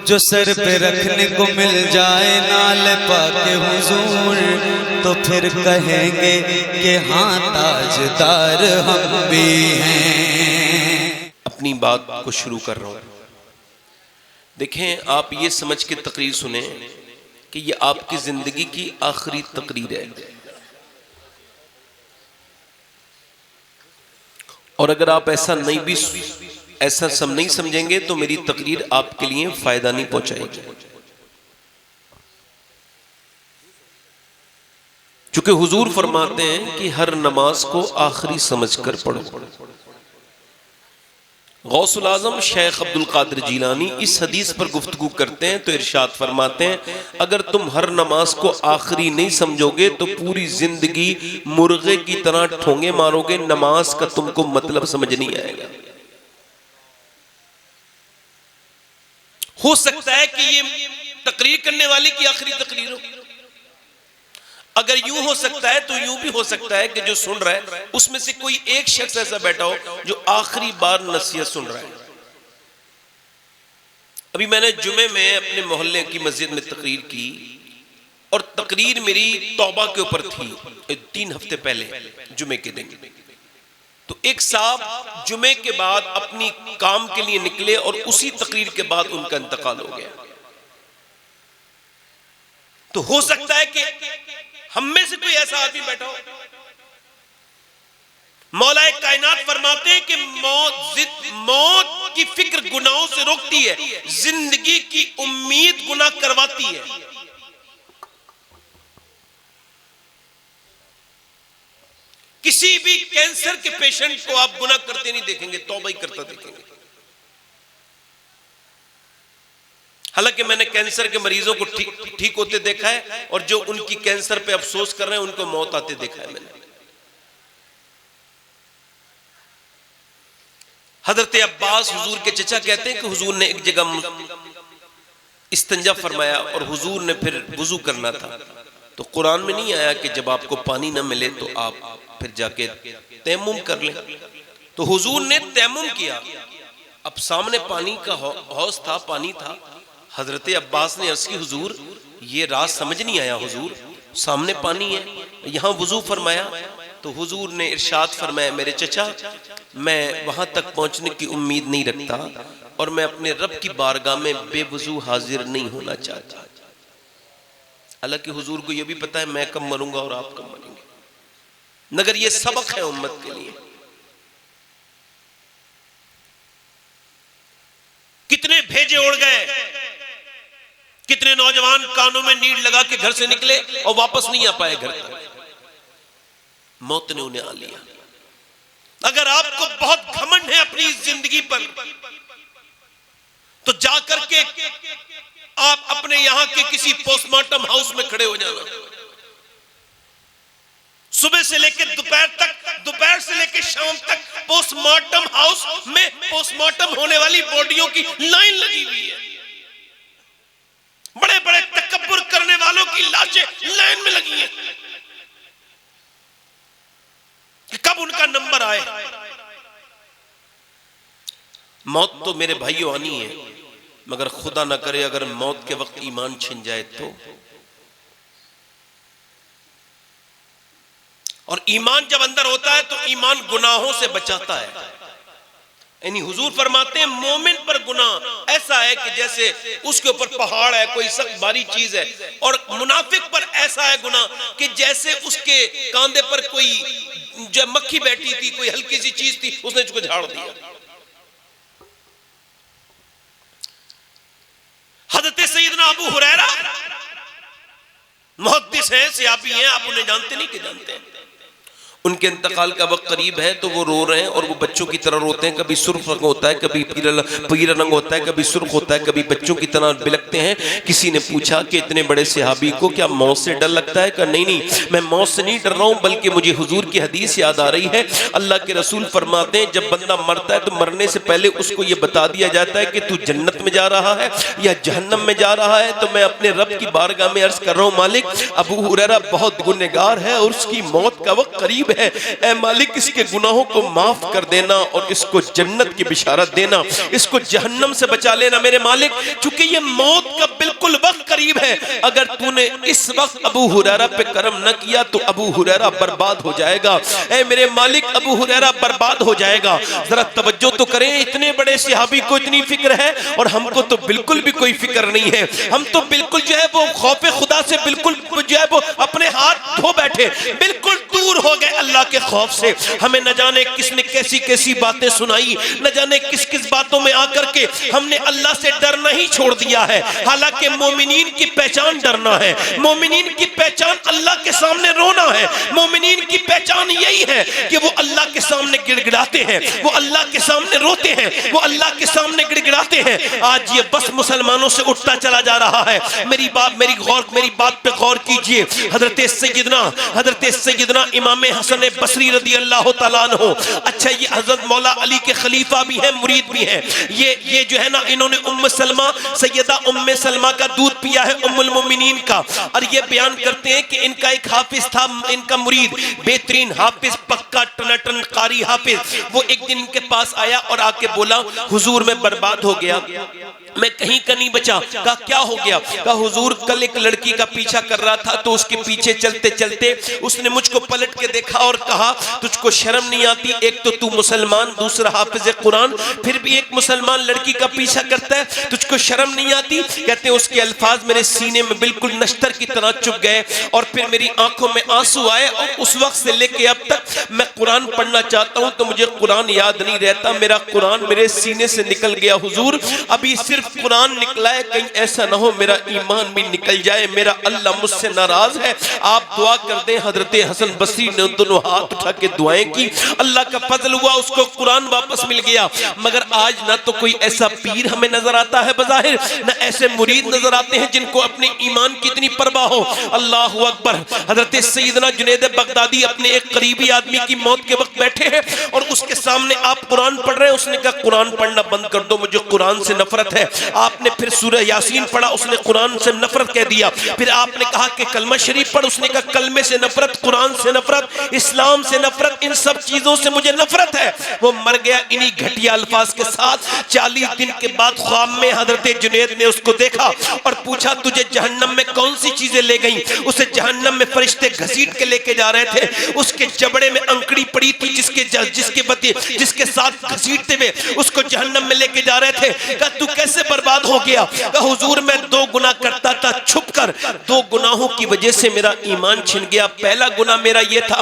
जो सर पे रखने को मिल जाए नाल पाके हुजूर, तो फिर कहेंगे कि हाँ ताजदार हम भी हैं। अपनी बात को शुरू कर रहा हूं। देखें, आप ये समझ के तकरीर सुने कि ये आपकी जिंदगी की आखिरी तकरीर है, और अगर आप ऐसा सब नहीं समझेंगे तो मेरी तकरीर आपके लिए फायदा नहीं पहुंचाएगी। चूंकि हुजूर फरमाते हैं कि हर नमाज को आखिरी समझकर पढ़ो। गौसुल आजम शेख अब्दुल कादिर जीलानी इस हदीस पर गुफ्तगू करते हैं तो इरशाद फरमाते हैं, अगर तुम हर नमाज को आखिरी नहीं समझोगे तो पूरी जिंदगी मुर्गे की तरह ठोंगे मारोगे, नमाज का तुमको मतलब समझ नहीं आएगा। हो सकता है कि ये तकरीर करने वाले की आखिरी तकरीर हो। अगर यूं हो सकता है तो यूं भी हो सकता है कि जो सुन रहा है उसमें से कोई एक शख्स ऐसा बैठा हो जो आखिरी बार नसीहत सुन रहा है। अभी मैंने जुमे में अपने मोहल्ले की मस्जिद में तकरीर की, और तकरीर मेरी तौबा के ऊपर थी 3 हफ्ते पहले जुमे के दिन। तो एक साहब जुमे के बाद अपनी काम के लिए निकले और उसी तकरीर के बाद उनका इंतकाल हो गया। तो हो सकता है कि हम में से कोई ऐसा आदमी बैठा हो। मौलाए कायनात फरमाते हैं कि मौत की फिक्र गुनाहों से रोकती है, जिंदगी की उम्मीद गुनाह करवाती है। किसी भी कैंसर के पेशेंट को आप गुनाह करते नहीं देखेंगे, तौबा ही करता देखेंगे। हालांकि मैंने कैंसर के मरीजों को ठीक होते देखा है, और जो उनकी कैंसर पे अफसोस कर रहे हैं उनको मौत आते देखा है मैंने। हजरत अब्बास हुजूर के चचा कहते हैं कि हुजूर ने एक जगह इस्तिंजा फरमाया और हुजूर ने फिर वुजू करना था। तो कुरान में नहीं आया कि जब आपको पानी ना मिले तो आप फिर जाके तयम्मुम कर लें। तो हुजूर ने तयम्मुम किया। अब सामने पानी का हौज था, पानी था। हजरत अब्बास ने अर्ज की, हुजूर ये राज समझ नहीं आया, हुजूर सामने पानी है, यहाँ वुजू फरमाया। तो हुजूर ने इरशाद फरमाया, मेरे चचा, मैं वहां तक पहुंचने की उम्मीद नहीं रखता, और मैं अपने रब की बारगाह में बेवुजू हाजिर नहीं होना चाहता। हालांकि हुजूर को यह भी पता है मैं कब मरूंगा और आप कब मरेंगे, मगर यह सबक है उम्मत के लिए। कितने भेजे उड़ गए, कितने नौजवान कानों में नीड लगा के घर से निकले और वापस नहीं आ पाए घर तक, मौत ने उन्हें आ लिया। अगर आपको बहुत घमंड है अपनी जिंदगी पर, तो जाकर के आप अपने यहां के किसी पोस्टमार्टम हाउस में खड़े हो जाना। सुबह से लेकर दोपहर तक, दोपहर से लेकर शाम तक पोस्टमार्टम हाउस में पोस्टमार्टम होने वाली बॉडियों की लाइन लगी हुई है। बड़े बड़े तकब्बुर करने वालों की लाशें लाइन में लगी हैं कि कब उनका नंबर आए। मौत तो मेरे भाइयों आनी है, मगर खुदा ना करे अगर मौत के वक्त ईमान छिन जाए तो। और ईमान जब अंदर होता है तो ईमान गुनाहों से बचाता है। यानी हुजूर फरमाते हैं मोमिन पर गुनाह ऐसा है कि जैसे उसके ऊपर पहाड़ है, कोई सख्त भारी चीज है, और मुनाफिक पर ऐसा है गुनाह कि जैसे उसके कांधे पर कोई जो मक्खी बैठी थी, कोई हल्की सी चीज थी, उसने उसको झाड़ दिया। हज़रत सैयदना अबू हुरैरा मुहद्दिस हैं, सहाबी हैं, आप उन्हें जानते नहीं कि जानते हैं। उनके इंतकाल का वक्त करीब है तो वो रो रहे हैं, और वो बच्चों की तरह रोते हैं। कभी सुर्ख रंग होता है, कभी पीला रंग होता है, कभी सुर्ख होता है, कभी बच्चों की तरह बिलखते हैं। किसी ने पूछा कि इतने बड़े सहाबी को क्या मौत से डर लगता है? कहा नहीं नहीं, मैं मौत से नहीं डर रहा हूँ, बल्कि मुझे हुजूर की हदीस याद आ रही है। अल्लाह के रसूल फरमाते हैं जब बंदा मरता है तो मरने से पहले उसको ये बता दिया जाता है कि तू जन्नत में जा रहा है या जहन्नम में जा रहा है। तो मैं अपने रब की बारगाह में अर्ज कर रहा हूँ, मालिक, अबू हुरैरा बहुत गुनहगार है और उसकी मौत का वक्त करीब करीब है। ऐ मालिक इसके गुनाहों को माफ कर देना और इसको जन्नत की बिशारत देना, इसको जहन्नम से बचा लेना मेरे मालिक, चूंकि ये मौत का बिल्कुल वक्त करीब है। अगर तूने इस वक्त अबू हुरैरा पे करम न किया तो अबू हुरैरा बर्बाद हो जाएगा। ऐ मेरे मालिक अबू हुरैरा बर्बाद हो जाएगा। जरा तवज्जो तो करें, इतने बड़े सहाबी को इतनी फिक्र है और हमको तो बिल्कुल भी कोई फिक्र नहीं है। हम तो बिल्कुल जो है वो खौफे खुदा से बिल्कुल जो है वो अपने हाथ धो बैठे, बिल्कुल दूर हो गए अल्लाह के खौफ से। हमें न जाने किसने कैसी कैसी बातें सुनाई, न जाने किस किस बातों में आकर के हमने अल्लाह से डरना ही छोड़ दिया है। हालांकि मोमिनीन की पहचान डरना है, मोमिनीन की पहचान अल्लाह के सामने रोना है, मोमिनीन की पहचान यही है कि वो अल्लाह के सामने गिड़गिड़ाते हैं, वो अल्लाह के सामने रोते हैं, वो अल्लाह के सामने गिड़गिड़ाते हैं। आज ये बस मुसलमानों से उठता चला जा रहा है। मेरी बात पे गौर कीजिए। हजरत सैयदना इमाम हसन बसरी रदी अल्लाह तआला अन्हु, अच्छा ये हजरत मौला अली के खलीफा भी हैं, मुरीद भी हैं। ये जो है ना, इन्होंने उम्म सलमा सैयदा उम्मे सलमा का दूध पिया है, उम्मुल मोमिनीन का। और ये बयान करते हैं कि इनका एक हाफिज था, इनका मुरीद, बेहतरीन हाफिज, पक्का टनाटन कारी हाफिज। वो एक दिन इनके पास आया और आके बोला, हुजूर मैं बर्बाद हो गया, मैं कहीं का नहीं बचा। कहा क्या हो गया? कहा हुजूर कल एक लड़की का पीछा कर रहा था तो उसके पीछे चलते चलते उसने मुझको पलट के देखा और कहा तुझको शर्म नहीं आती? एक तो तू मुसलमान, दूसरा हाफिज कुरान, फिर भी एक मुसलमान लड़की का पीछा करता है, तुझको शर्म नहीं आती? कहते हैं उसके अल्फाज मेरे सीने में बिल्कुल नश्तर की तरह चुभ गए और फिर मेरी आंखों में आंसू आए और उस वक्त से लेके अब तक मैं कुरान पढ़ना चाहता हूं तो मुझे कुरान याद नहीं रहता, मेरा कुरान मेरे सीने से निकल गया हुजूर। अभी सिर्फ कुरान निकला है, कहीं ऐसा ना हो मेरा ईमान भी निकल जाए, मेरा अल्लाह मुझसे नाराज है। आप दुआ कर दें। हजरत हसन बसरी ने दोनों हाथ उठा के दुआएं की, अल्लाह का फजल हुआ, उसको कुरान वापस मिल गया। मगर आज ना तो कोई ऐसा पीर हमें नजर आता है बज़ाहिर, ना ऐसे मुरीद नजर आते हैं जिनको अपने ईमान की इतनी परवाह हो। अल्लाहु अकबर। हजरत सैयदना जुनैद बगदादी अपने एक करीबी आदमी की मौत के वक्त बैठे हैं और उसके सामने आप कुरान पढ़ रहे हैं, उसने कहा कुरान पढ़ना बंद कर दो, मुझे कुरान से नफरत है। आपने फिर सूरह यासीन पढ़ा, उसने कुरान से नफरत कह दिया। फिर आपने कहा कि कलमा शरीफ पढ़, उसने कहा कलमे से नफरत, कुरान से नफरत, इस्लाम से नफरत, इन सब चीजों से मुझे नफरत है। वो मर गया इन्हीं घटिया अल्फाज के साथ। 40 दिन के बाद ख्वाब में हजरत जुनैद ने उसको देखा और पूछा तुझे जहन्नम में कौन सी चीजें ले गई? उसे जहन्नम में फरिश्ते घसीट के लेके जा रहे थे, उसके जबड़े में अंकड़ी पड़ी थी जिसके साथ घसीटते हुए उसको जहन्नम में लेके जा रहे थे। कहा तू कैसे बर्बाद हो गया? कहा हुजूर मैं 2 गुनाह करता था छुपकर, 2 गुनाहों की वजह से मेरा ईमान छिन गया। पहला गुनाह मेरा ये था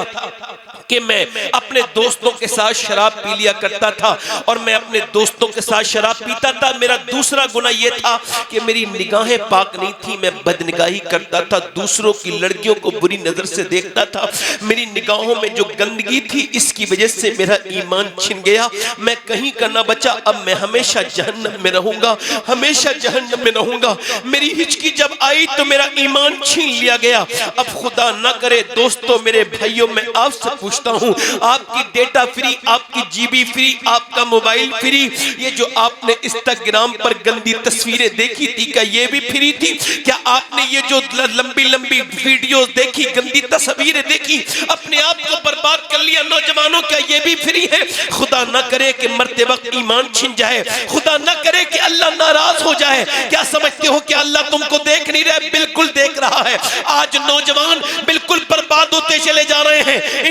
कि मैं अपने दोस्तों के साथ शराब पी लिया करता था और मैं अपने दोस्तों के साथ शराब पीता था। मेरा दूसरा गुनाह यह था कि मेरी निगाहें पाक नहीं थी, मैं बदनिगाही करता था, दूसरों की लड़कियों को बुरी नजर से देखता था। मेरी निगाहों में जो गंदगी थी इसकी वजह से मेरा ईमान छिन गया, मैं कहीं का ना बचा। अब मैं हमेशा जहन्नम में रहूंगा, हमेशा जहन्नम में रहूंगा। मेरी हिचकी जब आई तो मेरा ईमान छीन लिया गया। अब खुदा ना करे दोस्तों, मेरे भाइयों, मैं आपसे पूछता हूं, आपकी डेटा फ्री, आपकी जीबी फ्री, आपका मोबाइल फ्री, ये जो आपने इंस्टाग्राम पर गंदी तस्वीरें देखी थी क्या ये भी फ्री थी? क्या आपने ये जो लंबी लंबी वीडियोस देखी, गंदी तस्वीरें देखी, अपने आप को बर्बाद कर लिया नौजवानों, क्या ये भी फ्री है? खुदा ना करे कि मरते वक्त ईमान छिन जाए, खुदा ना करे कि अल्लाह नाराज हो जाए। क्या समझते हो कि अल्लाह तुमको देख नहीं रहा? बिल्कुल देख रहा है। आज नौजवान बिल्कुल बर्बाद होते चले जा रहे हैं,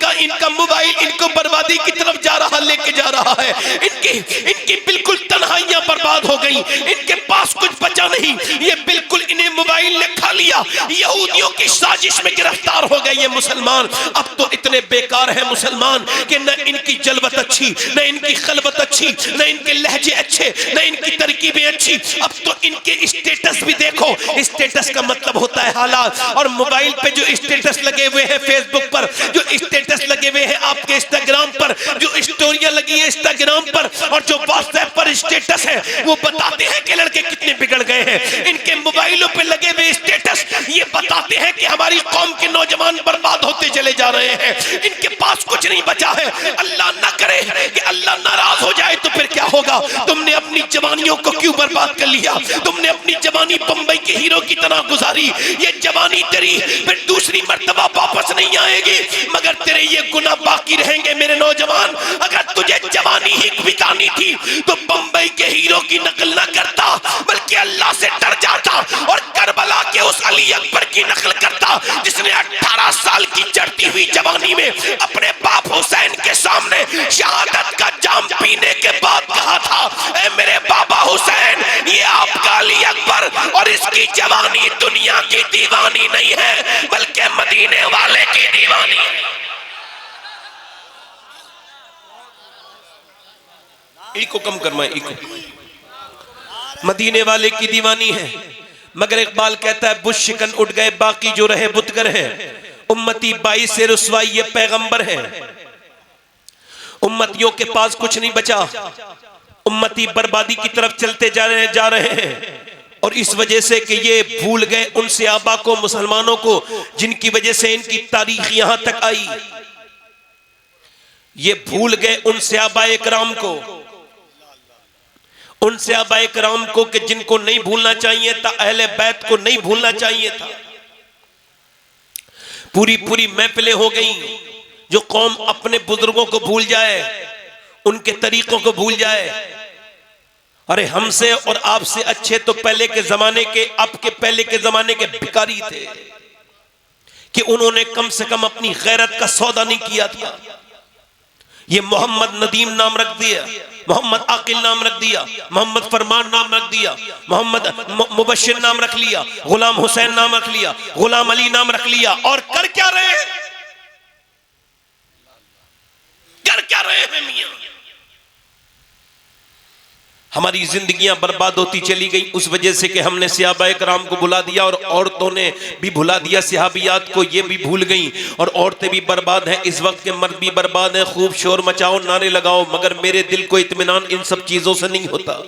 इनका मोबाइल इनको बर्बादी की तरफ जा रहा, लेके जा रहा है। इनकी बिल्कुल तन्हाइयां बर्बाद हो गई, इनके पास कुछ बचा नहीं, ये बिल्कुल इन्हें मोबाइल ने खा लिया। यहूदियों की साजिश में गिरफ्तार हो गए ये मुसलमान। अब तो इतने बेकार हैं मुसलमान कि न इनकी जलवत अच्छी, न इनकी खलवत अच्छी, न इनके लहजे अच्छे, न इनकी तरकीबें अच्छी। अब तो इनके स्टेटस भी देखो, स्टेटस का मतलब होता है हालात। और मोबाइल पे जो स्टेटस लगे हुए हैं, फेसबुक पर जो स्टेटस लगे हुए हैं, आपके इंस्टाग्राम पर जो स्टोरियां लगी है इंस्टाग्राम पर, और जो व्हाट्सएप पर स्टेटस है, वो बताते हैं कि लड़के कितने बिगड़ गए हैं। इनके मोबाइलों पे लगे हुए स्टेटस ये बताते हैं कि हमारी कौम के नौजवान बर्बाद होते चले जा रहे हैं। इनके पास कुछ नहीं बचा है। अल्लाह ना करे कि अल्लाह नाराज हो जाए तो फिर क्या होगा? तुमने अपनी जवानियों को क्यों बर्बाद कर लिया? तुमने अपनी जवानी बंबई के हीरो की तरह गुजारी, ये जवानी तेरी फिर दूसरी मर्तबा मर्तबा वापस नहीं आएगी, मगर तेरे ये गुनाह बाकी रहेंगे। मेरे नौजवान, अगर तुझे जवानी ही बितानी थी तो बंबई के हीरो की नकल ना करता, बल्कि अल्लाह से डर जाता और करबला के उस अली अकबर की नकल करता जिसने 18 साल की चढ़ती हुई जवानी में अपने बाप हुसैन के सामने शहादत का जाम पीने के बाद कहा था, ऐ मेरे बाबा हुसैन, ये आपका अली अकबर और इसकी जवानी दुनिया की दीवानी नहीं है, बल्कि मदीने वाले की दीवानी है। इको कम करना, इको मदीने वाले की दीवानी है। मगर इकबाल कहता है, बुश शिकन उठ गए, बाकी जो रहे बुतगर हैं। उम्मती 22 से रुसवाई ये पैगंबर है। उम्मतियों के पास कुछ नहीं बचा, उम्मती बर्बादी की तरफ चलते जा रहे हैं। और इस वजह से कि ये भूल गए उन सहाबा को, मुसलमानों को, जिनकी वजह से इनकी तारीख यहां तक आई। ये भूल गए उन सहाबाए किराम को, उन सहाबाए किराम को कि जिनको नहीं भूलना चाहिए था, अहले बैत को नहीं भूलना चाहिए था। पूरी पूरी महफिलें हो गई। जो कौम अपने बुजुर्गों को भूल जाए, उनके तरीकों को भूल जाए। अरे हमसे और आपसे अच्छे तो पहले के जमाने के, अब के पहले के जमाने के भिखारी थे कि उन्होंने कम से कम अपनी गैरत का सौदा नहीं किया था। ये मोहम्मद नदीम नाम रख दिया, मोहम्मद आकिल नाम रख दिया, मोहम्मद फरमान नाम रख दिया, मोहम्मद मुबशिर नाम रख लिया, गुलाम हुसैन नाम रख लिया, गुलाम अली नाम रख लिया। और कर क्या रहे हैं? कर क्या रहे हैं मियां? हमारी जिंदगियां बर्बाद होती चली गई उस वजह से कि हमने सहाबाए किराम को भुला दिया और औरतों ने भी भुला दिया सहाबियात को, ये भी भूल गई। और औरतें भी बर्बाद हैं, इस वक्त के मर्द भी बर्बाद हैं। खूब शोर मचाओ, नारे लगाओ, मगर मेरे दिल को इत्मीनान इन सब चीजों से नहीं होता।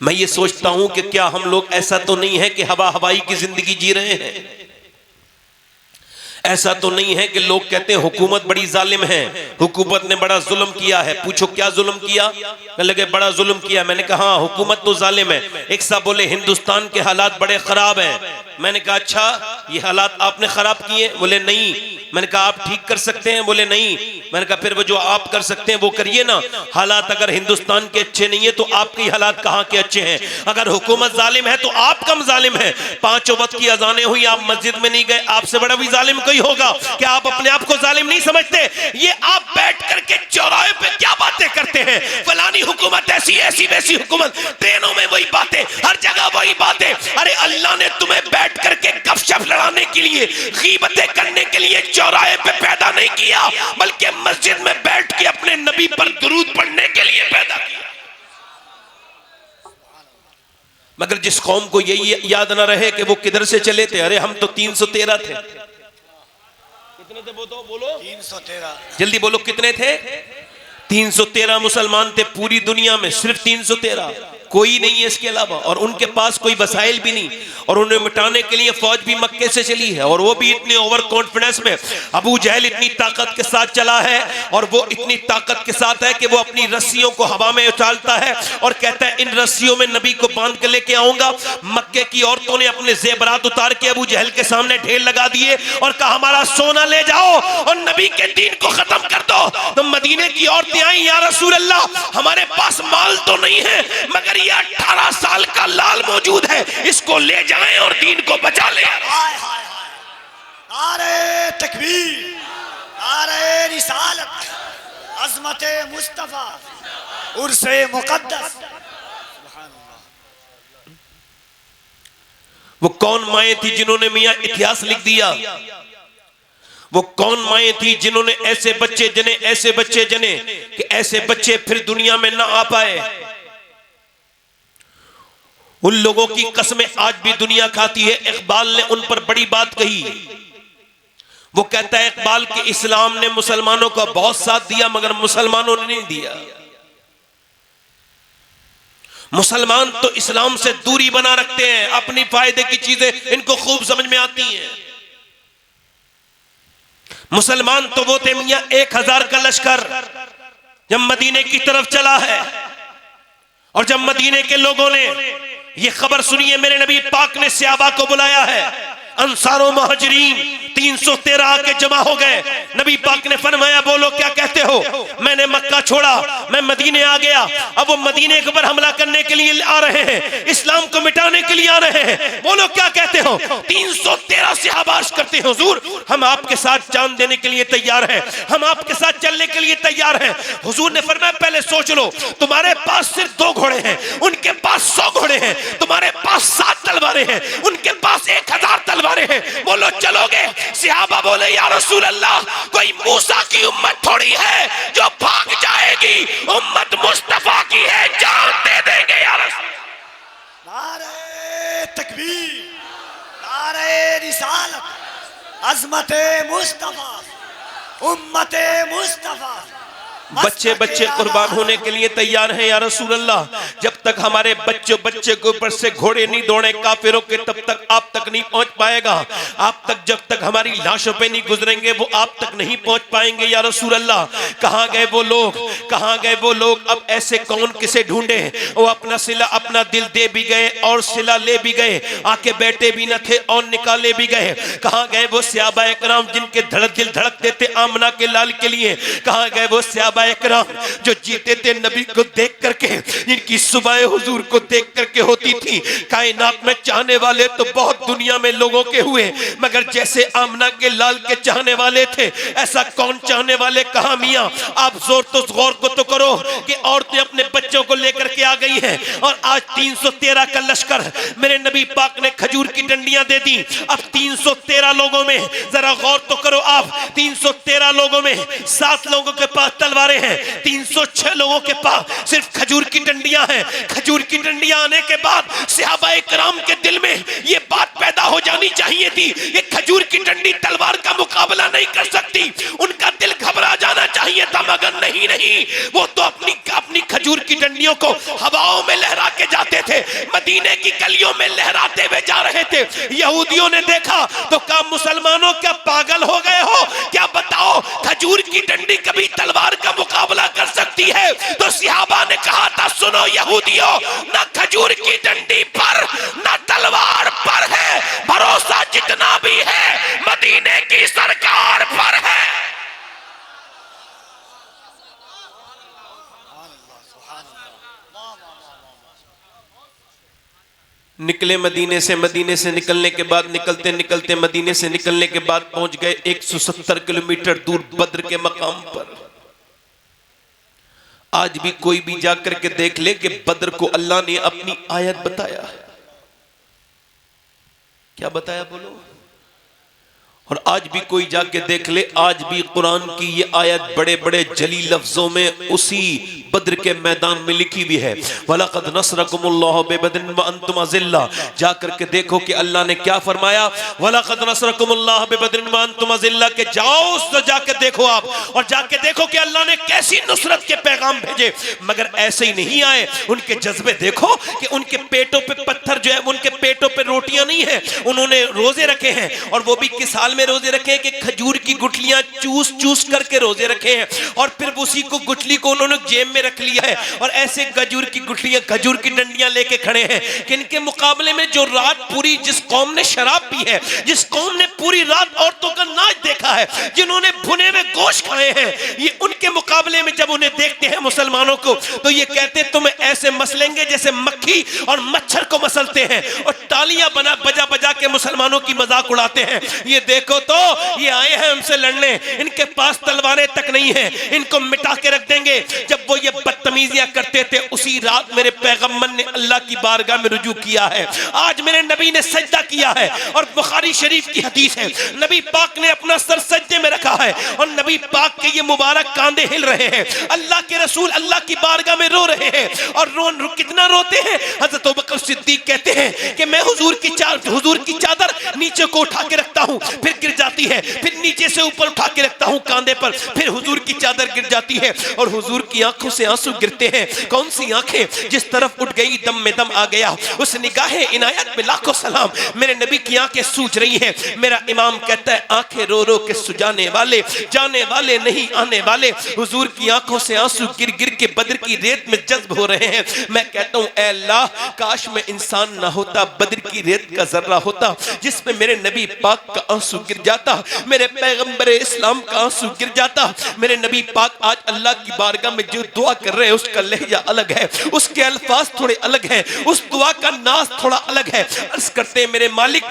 मैं ये सोचता हूं कि क्या हम लोग ऐसा तो नहीं है कि हवा हवाई की जिंदगी जी रहे हैं? ऐसा तो नहीं है कि लोग कहते हैं हुकूमत बड़ी जालिम है, हुकूमत ने बड़ा जुल्म किया है। पूछो क्या जुल्म किया? कहने लगे बड़ा जुल्म किया। मैंने कहा हाँ, हुकूमत तो जालिम है। एक साहब बोले हिंदुस्तान के हालात बड़े खराब हैं। मैंने कहा अच्छा, ये हालात आपने खराब किए? बोले नहीं। मैंने कहा आप ठीक कर सकते हैं? बोले नहीं। मैंने कहा फिर वो जो आप कर सकते हैं वो करिए ना। हालात अगर हिंदुस्तान के अच्छे नहीं है तो आपके हालात कहाँ के अच्छे हैं? अगर हुकूमत जालिम है तो आप कम जालिम है। 5 वक्त की अजानें हुई, आप मस्जिद में नहीं गए, आपसे बड़ा भी जालिम कोई होगा? क्या आप अपने आप को जालिम नहीं समझते? ये आप बैठ करके चौराहे पे क्या बातें करते हैं, फलानी हुकूमत ऐसी ऐसी वैसी हुकूमत, ट्रेनों में वही बातें, हर जगह वही बातें। अरे अल्लाह ने तुम्हें बैठ करके गपशप लड़ाने के लिए, गीबतें करने के लिए चौराहे पे पैदा नहीं किया, बल्कि मस्जिद में बैठ के अपने नबी पर दुरूद पढ़ने के लिए पैदा किया। मगर जिस कौम को यही याद ना रहे कि वो किधर से चले थे। अरे हम तो 313 थे। कितने थे वो? तो बोलो 313। जल्दी बोलो कितने थे? 313 मुसलमान थे पूरी दुनिया में, सिर्फ 313, कोई नहीं है इसके अलावा। और उनके पास कोई वसाइल भी नहीं, और उन्हें मिटाने के लिए फौज भी मक्के से चली है, और वो भी इतने ओवर कॉन्फिडेंस में। अबू जहल इतनी ताकत के साथ चला है, और वो इतनी ताकत के साथ है कि वो अपनी रस्सियों को हवा में उछालता है और कहता है इन रस्सियों में नबी को बांध के लेके आऊंगा। मक्के की औरतों ने अपने जेबरात उतार के अबू जहल के सामने ढेर लगा दिए और कहा हमारा सोना ले जाओ और नबी के दीन को खत्म कर दो। तो मदीने की औरतें आई, या रसूल अल्लाह, हमारे पास माल तो नहीं है, मगर ये 18 साल का लाल मौजूद है, इसको ले जाएं और दीन को बचा ले। नारे तकबीर, नारे रिसालत, अज़मत मुस्तफा, उर्से मुक़द्दस। वो कौन माएँ थी जिन्होंने मियाँ इतिहास लिख दिया? वो कौन माएँ थी जिन्होंने ऐसे बच्चे जने, ऐसे बच्चे जने कि ऐसे बच्चे फिर दुनिया में ना आ पाए? उन लोगों की कसमें आज भी दुनिया खाती है। इकबाल ने उन पर बड़ी बात कही। वो कहता है इकबाल के इस्लाम ने मुसलमानों का बहुत साथ दिया, मगर मुसलमानों ने नहीं दिया। मुसलमान तो इस्लाम से दूरी बना रखते हैं, अपनी फायदे की चीजें इनको खूब समझ में आती हैं। मुसलमान तो वो थे मियां 1000 का लश्कर जब मदीने की तरफ चला है, और जब मदीने के लोगों ने ये खबर सुनी है मेरे नबी पाक ने सहाबा को बुलाया है, अंसारों मुहाजिरीन 313 आके जमा हो गए। नबी पाक ने फरमाया बोलो क्या कहते हो, मैंने मक्का छोड़ा, मैं मदीने आ गया, अब वो मदीने के ऊपर हमला करने के लिए आ रहे हैं, इस्लाम को मिटाने के लिए आ रहे हैं, बोलो क्या कहते हो। 313 सहाबा अर्ज करते हैं हुजूर हम आपके साथ जान देने के लिए तैयार हैं, हम आपके साथ चलने के लिए तैयार हैं। हुजूर ने फरमाया पहले सोच लो, तुम्हारे पास सिर्फ 2 घोड़े हैं, उनके पास 100 घोड़े हैं, तुम्हारे पास 7 तलवारें हैं, उनके पास 1000 तलवारें हैं, बोलो चलोगे। सहाबा बोले या रसूल अल्लाह कोई मूसा की उम्मत थोड़ी है जो भाग जाएगी, उम्मत मुस्तफा की है, जान दे देंगे या रसूल। नारे तकबीर, नारे रिसालत, अज़मते मुस्तफा, उम्मते मुस्तफा। बच्चे बच्चे कुर्बान होने के लिए तैयार हैं या रसूल अल्लाह। जब तक हमारे बच्चे बच्चे के ऊपर से घोड़े नहीं दौड़े काफिरों के, तब तक आप तक नहीं पहुंच पाएगा। आप तक जब तक हमारी लाशों पे नहीं गुजरेंगे वो आप तक नहीं पहुंच पाएंगे या रसूल अल्लाह। कहां गए वो लोग, कहां गए वो लोग। अब ऐसे कौन किसे ढूंढे, वो अपना सिला अपना दिल दे भी गए और सिला ले भी गए, आके बैठे भी न थे और निकाले भी गए। कहां गए वो सहाबा इकराम जिनके दिल धड़कते थे आमना के लाल के लिए। कहां गए वो सहाबा इकराम जो जीते थे नबी को देख करके, जिनकी सुबह हुजूर को देख करके होती थी। कायनात में चाहने वाले तो बहुत दुनिया में लोगों के हुए, मगर जैसे आमना के लाल के चाहने वाले थे ऐसा कौन चाहने वाले कहां मियां। आप गौर को तो करो कि औरतें अपने बच्चों को लेकर के आ गई हैं और आज 313 का लश्कर मेरे नबी पाक ने खजूर की डंडियां दे दी। अब 313 लोगों में जरा गौर तो करो आप, 313 लोगों में 7 लोगों के पास तलवारें हैं, 306 लोगों के पास सिर्फ खजूर की डंडियां हैं। खजूर की डंडियां आने के बाद सहाबाए किराम के दिल में ये बात पैदा हो जानी चाहिए थी, ये खजूर की डंडी तलवार का मुकाबला नहीं कर सकती। उनका दिल घबरा जाना चाहिए था, मगर नहीं, वो तो अपनी खजूर की डंडियों को हवाओं में लहरा के जाते थे, मदीने की गलियों में लहराते हुए जा रहे थे। यहूदियों ने देखा तो कहा मुसलमानों क्या पागल हो गए हो, क्या बताओ खजूर की डंडी कभी तलवार का मुकाबला कर सकती है। तो सहाबा ने कहा था सुनो यहूदियों, ना खजूर की डंडी पर ना तलवार पर है, भरोसा जितना भी है मदीने की सरकार पर है। निकले मदीने से निकलने के बाद निकलते मदीने से निकलने के बाद पहुंच गए 170 किलोमीटर दूर बद्र के मकाम पर। आज भी कोई भी जाकर के देख ले कि बद्र को अल्लाह ने अपनी आयत बताया। क्या बताया बोलो। और आज भी कोई जाके देख ले, आज भी कुरान की ये आयत बड़े बड़े जली लफ्जों में उसी बद्र के मैदान में लिखी हुई है। वलक़द नसरकुमुल्लाहु बिबदरिन व अंतुम अज़िल्ला। जाकर के देखो कि अल्लाह ने क्या फरमाया, वलक़द नसरकुमुल्लाहु बिबदरिन व अंतुम अज़िल्ला, के जाओ तो जाके देखो आप, और जाके देखो कि अल्लाह ने कैसी नुसरत के पैगाम भेजे। मगर ऐसे ही नहीं आए, उनके जज्बे देखो कि उनके पेटों पे पत्थर जो है, उनके पेटों पे रोटियां नहीं है, उन्होंने रोजे रखे हैं। और वो भी किस हाल में रोजे रखे हैं कि खजूर की गुठलियां चूस चूस करके रोजे रखे हैं, और फिर उसी को गुठली को उन्होंने जेब में रख लिया है, और ऐसे खजूर की गुठलियां खजूर की डंडियां लेके खड़े हैं। कि इनके मुकाबले में जो रात पूरी जिस कौम ने शराब पी है, जिस कौम ने पूरी रात औरतों का नाच देखा है, जिन्होंने भुने में गोश्त खाए हैं, ये उनके मुकाबले में जब उन्हें देखते हैं मुसलमानों को, तो ये कहते तुम्हें ऐसे मसलेंगे जैसे मक्खी और मच्छर को मसलते हैं, और तालियां बजा बजा के मुसलमानों की मजाक उड़ाते हैं। ये देखो तो ये आए हैं हमसे लड़ने, इनके पास तलवारें तक नहीं है, इनको मिटा के रख देंगे। जब वो ये बदतमीजियां करते थे, उसी रात मेरे पैगंबर ने अल्लाह की बारगाह में रुजू किया है। आज मेरे नबी ने सजदा किया है, और बुखारी शरीफ की हदीस है, नबी पाक ने अपना सर सजदे में रखा है, और नबी पाक के ये मुबारक कांधे हिल रहे हैं। अल्लाह के रसूल अल्लाह की बारगाह में रो रहे हैं, और कितना रोते हैं। हज़रत अबू बकर सिद्दीक कहते हैं कि मैं हुजूर की चादर नीचे को उठा के रखता हूँ, फिर गिर जाती है, फिर नीचे से ऊपर उठा के रखता हूँ कांधे पर, फिर हुजूर की चादर गिर जाती है, और हुजूर की आंखों से आंसू गिरते हैं। कौन सी आंखें, जिस तरफ उठ गई दम में दम आ गया। उस निगाहे इनायत में लाखों सलाम, मेरे नबी की आंखें सूज रही हैं। मेरा मेरा इमाम कहता है आंखें रो रो के सुजाने वाले, जाने वाले नहीं आने वाले। हुजूर की आंखों से आंसू गिर गिर के बद्र की रेत में जज्ब हो रहे हैं। मैं कहता हूं ऐ अल्लाह, काश मैं इंसान ना होता, बद्र की रेत का जर्रा होता जिसमें मेरे नबी पाक का आंसू गिर जाता, मेरे पैगंबर इस्लाम का आंसू गिर जाता। मेरे नबी पाक आज अल्लाह की बारगाह में जो दुआ कर रहे हैं उसका लहजा अलग है, उसके अल्फाज थोड़े अलग हैं, उस दुआ का नाज थोड़ा अलग है। अर्ज करते हैं मेरे मालिक,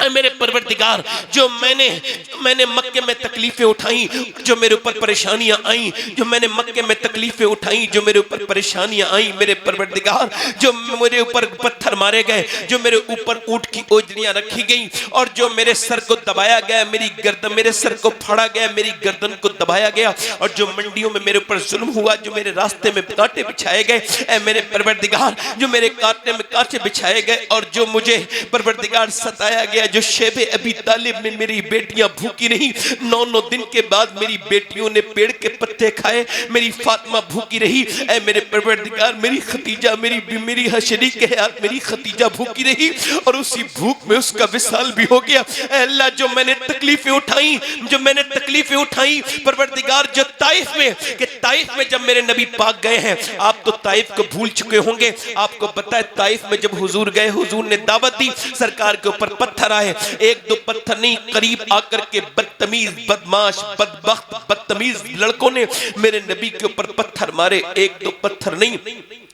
मेरे परवरदिगार, जो मैंने मक्के में तकलीफें उठाई, जो मेरे ऊपर परेशानियां आई, जो मैंने मक्के में तकलीफें उठाई, जो मेरे ऊपर परेशानियां आई, मेरे परवरदिगार, जो मेरे ऊपर पत्थर मारे गए, जो मेरे ऊपर ऊंट की ओजड़ियां रखी गई और जो मेरे सर को दबाया गया, मेरे सर को फाड़ा गया, मेरी गर्दन को दबाया गया, और जो मंडियों में मेरे ऊपर जुल्म हुआ, जो मेरे रास्ते में कांटे बिछाए गए, ऐ मेरे परवरदिगार, जो मेरे कांटे में कांटे बिछाए गए और जो मुझे परवरदिगार सताया गया, जो शेबे अबी तालिब में मेरी बेटियां भूखी रही, 9 दिन के बाद मेरी बेटियों ने पेड़ के पत्ते खाए, मेरी फातिमा भूखी रही। ऐ मेरे परवरदिगार, मेरी खतीजा, मेरी शरीक हयात मेरी खतीजा भूखी रही और उसी भूख में उसका विसाल भी हो गया। ऐ अल्लाह, जो मैंने तकलीफें उठाई परवरदिगार, जो ताइफ में जब मेरे नबी पाक गए हैं, आप तो ताइफ को भूल चुके होंगे। आपको पता है ताइफ में जब हुजूर गए, हुजूर ने दावत दी, सरकार के ऊपर पत्थर आए, 1-2 पत्थर नहीं, करीब आकर के बदतमीज, बदमाश, बदबख्त, बदतमीज लड़कों ने मेरे नबी के ऊपर पत्थर मारे। 1-2 पत्थर नहीं,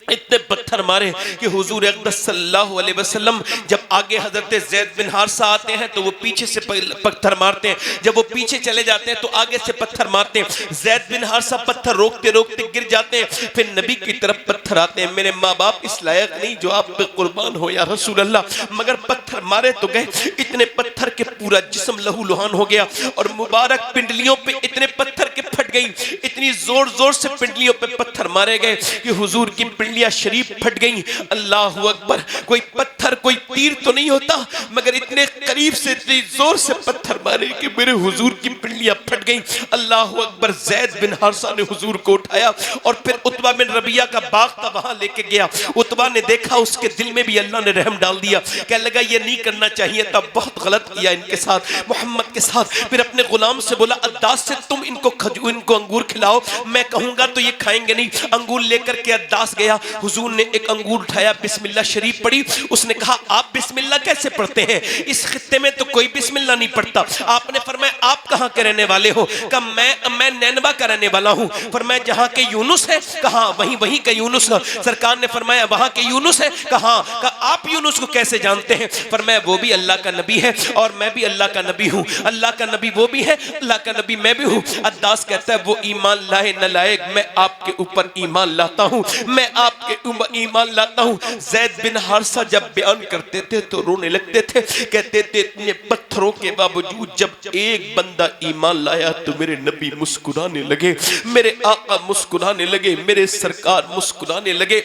इतने पत्थर मारे कि हुजूर अक़दस सल्लल्लाहु अलैहि वसल्लम जब आगे हजरत ज़ैद बिन हारिसा आते हैं तो वो पीछे से पत्थर मारते हैं, जब वो पीछे चले जाते हैं तो आगे से पत्थर मारते हैं। ज़ैद बिन हारिसा पत्थर रोकते रोकते गिर जाते हैं, फिर नबी की तरफ पत्थर आते हैं। मेरे माँ बाप इस लायक नहीं जो आप पे कुर्बान हो या रसूल अल्लाह, मगर पत्थर मारे तो गए, इतने पत्थर के पूरा जिस्म लहू लुहान हो गया और मुबारक पिंडलियों पे इतने पत्थर के फट गई, इतनी जोर जोर से पिंडलियों पे पत्थर मारे गए कि हुजूर की पिंडलियां शरीफ फट गई। अल्लाह अकबर, कोई पत्थर, कोई तीर तो नहीं होता, मगर इतने करीब से, इतनी जोर से पत्थर मारे कि मेरे हुजूर की पिंडलियां फट गई। अल्लाह अकबर, ज़ैद बिन हारिसा ने हुजूर को उठाया और फिर उतबा बिन रबिया का बाग था वहां लेके गया। उतबा ने देखा, उसके दिल में भी अल्लाह ने रहम डाल दिया, कहने लगा ये नहीं करना चाहिए था, बहुत गलत किया इनके साथ, मोहम्मद के साथ। फिर अपने गुलाम से बोला, अद्दास से तुम इनको अंगूर खिलाओ, मैं कहूंगा तो ये खाएंगे नहीं। अंगूर लेकर के अद्दास गया, हुजूर ने एक अंगूर उठाया, बिस्मिल्लाह शरीफ पढ़ी। उसने कहा आप बिस्मिल्लाह कैसे पढ़ते हैं, इस खित्ते में तो कोई बिस्मिल्लाह नहीं पढ़ता। आपने फरमाया आप कहां के रहने वाले हो, कहा मैं नैनवा का रहने वाला हूं। फरमाया जहां के यूनुस है, कहा वहीं का यूनुस है। सरकार ने फरमाया वहां के यूनुस है, कहा आप यूनुस को कैसे जानते हैं। फरमाया वो भी अल्लाह का नबी है और मैं भी अल्लाह का नबी हूं, अल्लाह का नबी वो भी है, अल्लाह का नबी मैं भी हूं। अद्दास कहता है वो ईमान लाए न लाए, मैं आपके ऊपर ईमान लाता हूं, मैं आपके ऊपर ईमान लाता हूं। ज़ैद बिन हारिसा जब बयान करते थे तो रोने लगते थे, कहते थे इतने पत्थरों के बावजूद जब एक बंदा ईमान लाया तो मेरे नबी मुस्कुराने लगे, मेरे आका मुस्कुराने लगे, मेरे सरकार मुस्कुराने लगे,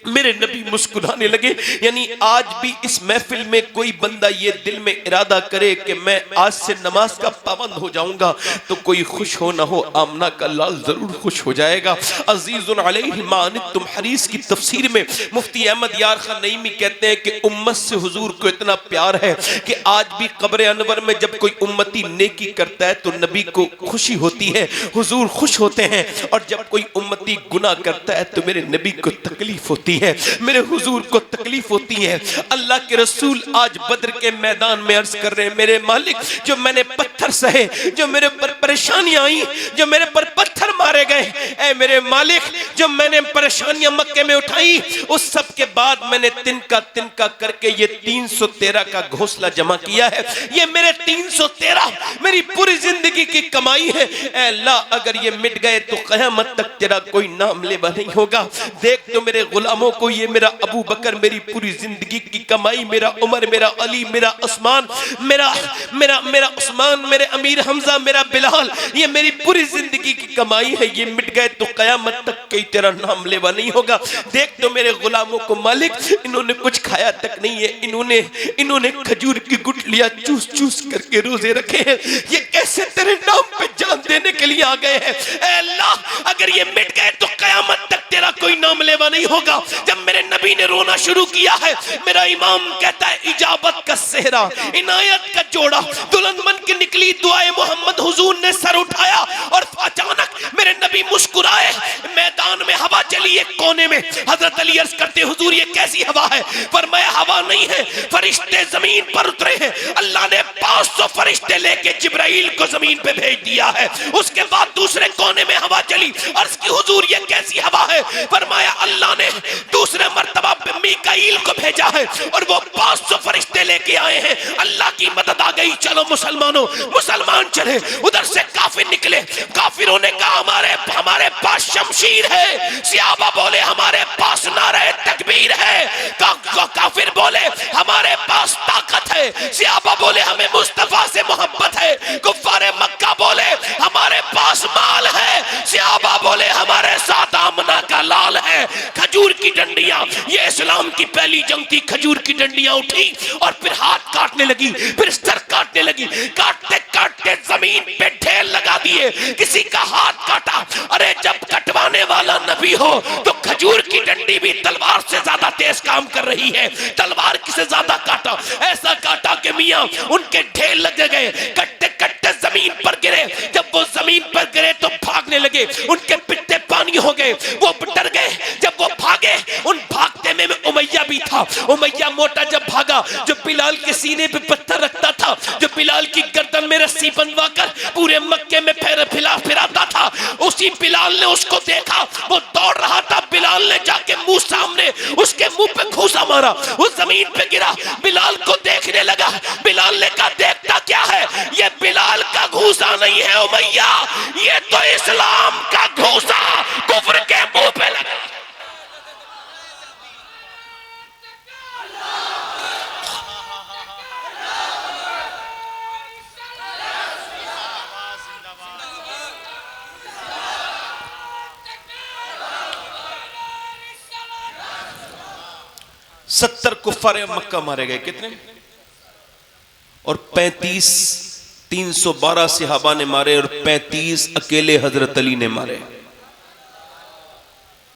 मेरे नबी मुस्कुराने लगे। यानी आज भी इस महफिल में कोई बंदा ये दिल में इरादा करे कि मैं आज से नमाज का पाबंद हो जाऊंगा तो कोई खुश हो ना हो, आमना का लाल जरूर खुश हो जाएगा। अजीजुन अलैहि मा अनित्तुम हरीस की तफसीर में मुफ्ती अहमद यार खान नईमी कहते हैं कि उम्मत से हुजूर को इतना प्यार है कि आज भी कब्र अनवर में जब कोई उम्मती नेकी करता है तो नबी को खुशी होती है, हुजूर खुश होते हैं, और जब कोई उम्मती गुनाह करता है तो मेरे नबी को तकलीफ होती है, मेरे हुजूर को तकलीफ होती है। अल्लाह के रसूल आज बद्र के मैदान में अर्ज कर रहे हैं, मेरे मालिक जो मैंने पत्थर सहे, जो मेरे पर परेशानियां आई, जो मेरे पर पत्थर मारे गए, ऐ मेरे मालिक जो मैंने परेशानियां मक्के में उठाई, उस सब के बाद मैंने तिनका तिनका करके ये 313 का घोंसला जमा किया है। ये मेरे 313 मेरी पूरी जिंदगी की कमाई है। ऐ अल्लाह अगर ये मिट गए तो क़यामत तक तेरा कोई नाम लेवा नहीं होगा। देख तो मेरे गुलामों को, ये मेरा अबू बकर मेरी पूरी जिंदगी की कमाई, मेरा उमर, मेरा अली, मेरा उस्मान, मेरा उस्मान, मेरे अमीर हमजा, मेरा बिलाल, ये मेरी पूरी जिंदगी की कमाई है, ये मिट गए तो कयामत तक कहीं तेरा नाम लेवा नहीं होगा। देख तो मेरे गुलामों को मालिक, इन्होंने कुछ खाया तक नहीं है, इन्होंने खजूर की गुठलियां चूस चूस करके रोजे रखे हैं, ये कैसे तेरे नाम पे जान देने के लिए आ गए हैं। ऐ अल्लाह, अगर ये मिट गए तो कयामत तक तेरा कोई नाम लेवा नहीं होगा। जब मेरे नबी ने रोना शुरू किया है, मेरा इमाम कहता है इजाबत का सेहरा, इनायत का जोड़ा, दुल्हन बन के निकली दुआए मोहम्मद, हुजूर ने सर उठाया और अचानक मेरे नबी मुस्कुराए। मैदान में हवा चली एक कोने में, हजरत अली अर्ज करते हुजूर ये कैसी हवा है? फरमाया हवा नहीं है, फरिश्ते जमीन पर उतरे हैं। अल्लाह ने 500 फरिश्ते लेके जिब्राइल को जमीन पे भेज दिया है। उसके बाद दूसरे कोने में हवा चली, अर्ज की हुजूर ये कैसी हवा है? फरमाया अल्लाह ने दूसरे मर्तबा पे मीकाईल को भेजा है और वो 500 फरिश्ते लेके आए हैं। अल्लाह की मदद आ गई। चलो मुसलमानों, मुसलमान चले। उधर से काफिर निकले, काफिरों ने कहा हमारे पास शमशीर है। सियाबा बोले हमारे पास नारे तकबीर है। काफिर बोले हमारे पास ताकत है। सियाबा बोले हमें मुस्तफा से मोहब्बत है। कुफ्फारे मक्का बोले हमारे पास माल है। सियाबा बोले हमारे साथ आमना का लाल है। खजूर की डंडियां, ये इस्लाम की पहली जंग थी। खजूर की डंडियां उठी और फिर हाथ काटने लगी, फिर सर काटने लगी। काटते काटते जमीन पे ढेर लगा दिए, किसी का हाथ काटा। अरे जब कटवाने वाला नबी हो तो खजूर की डंडी भी तलवार से ज्यादा तेज काम कर रही है। तलवार किसे ज्यादा काटा, ऐसा काटा कि मियां उनके ढेर लग गए। कट्टे कट्टे जमीन पर गिरे। जब वो जमीन पर गिरे तो भागने लगे, उनके पिट्टे पानी हो गए, वो डर गए। जब वो भागे, उन भागते में उमैया भी था। उमैया मोटा जब भागा, जो बिलाल के सीने पे पत्थर रखता था, जो बिलाल की गर्दन में रस्सी बंधवा कर पूरे मक्के में फिराता था, उसी बिलाल ने उसको देखा। वो दौड़ रहा था, बिलाल ने जाके मुंह सामने उसके मुंह पे घूसा मारा, वो जमीन पे गिरा। बिलाल को देखने लगा। बिलाल ने कहा देखता क्या है? ये बिलाल का घूसा नहीं है उमैया, ये तो इस्लाम का घूसा कुफ्र के मुंह पे लगा। सत्तर कुफ्फारे मक्का मारे गए। कितने? और 312 सहाबा ने मारे और 35 अकेले हजरत अली ने मारे।